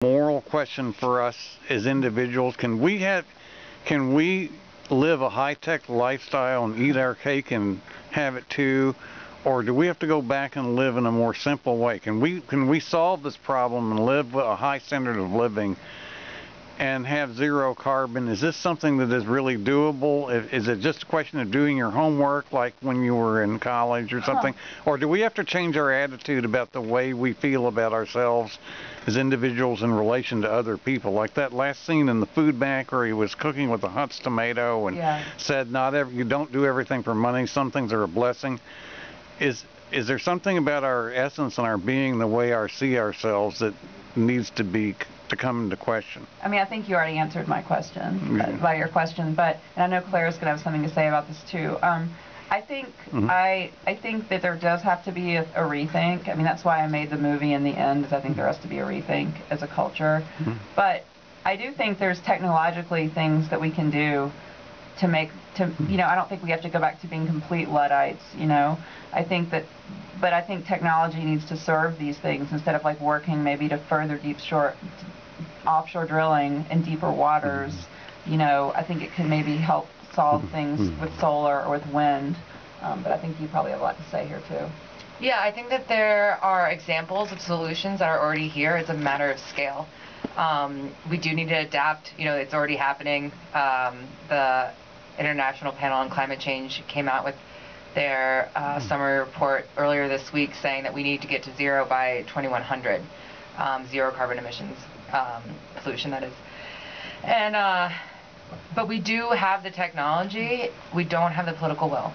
moral question for us as individuals. Can we live a high-tech lifestyle and eat our cake and have it too, or do we have to go back and live in a more simple way? Can we solve this problem and live with a high standard of living and have zero carbon? Is this something that is really doable? Is it just a question of doing your homework like when you were in college or something? Or do we have to change our attitude about the way we feel about ourselves as individuals in relation to other people? Like that last scene in the food bank where he was cooking with a Hunt's tomato and said, you don't do everything for money, some things are a blessing. Is there something about our essence and our being, the way we see ourselves, that needs to come into question? I mean, I think you already answered my question by your question, and I know Claire's going to have something to say about this too. I think I think that there does have to be a rethink. I mean, that's why I made the movie in the end, is I think there has to be a rethink as a culture. But I do think there's technologically things that we can do to make, I don't think we have to go back to being complete Luddites, I think technology needs to serve these things instead of like working maybe to further offshore drilling in deeper waters. I think it can maybe help solve things with solar or with wind. But I think you probably have a lot to say here too. Yeah, I think that there are examples of solutions that are already here. It's a matter of scale. We do need to adapt. It's already happening. The International Panel on Climate Change came out with their summary report earlier this week saying that we need to get to zero by 2100, zero carbon emissions pollution, that is. And but we do have the technology. We don't have the political will.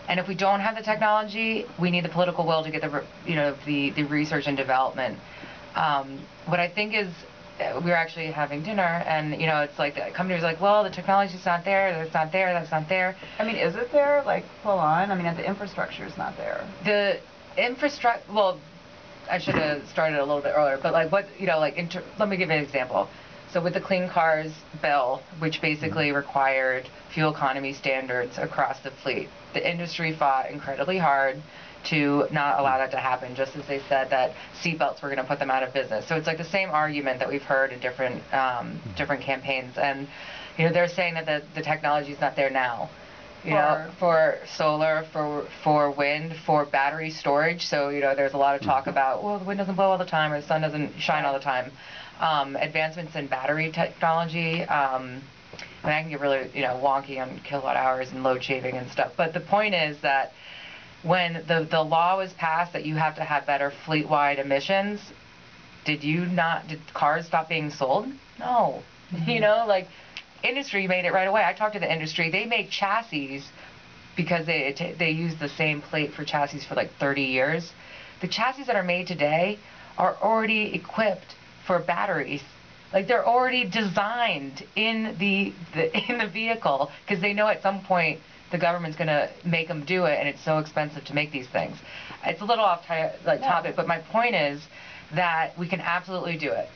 And if we don't have the technology, we need the political will to get the research and development. What I think is, we were actually having dinner, and it's like the company was like, well, the technology's not there, that's not there, that's not there. I mean, is it there? Like, full on? I mean, the infrastructure's not there. The infrastructure, well, I should have started a little bit earlier, but like let me give you an example. So with the Clean Cars bill, which basically required fuel economy standards across the fleet, the industry fought incredibly hard to not allow that to happen, just as they said that seatbelts were going to put them out of business. So it's like the same argument that we've heard in different campaigns, and they're saying that the technology is not there now. For solar, for wind, for battery storage. So there's a lot of talk about, well, the wind doesn't blow all the time, or the sun doesn't shine all the time. Advancements in battery technology. I mean, I can get really wonky on kilowatt hours and load shaving and stuff. But the point is that when the law was passed that you have to have better fleet-wide emissions, did cars stop being sold? No. Industry made it right away. I talked to the industry. They make chassis because they use the same plate for chassis for like 30 years. The chassis that are made today are already equipped for batteries. Like, they're already designed in the vehicle, because they know at some point the government's going to make them do it, and it's so expensive to make these things. It's a little off topic, but my point is that we can absolutely do it.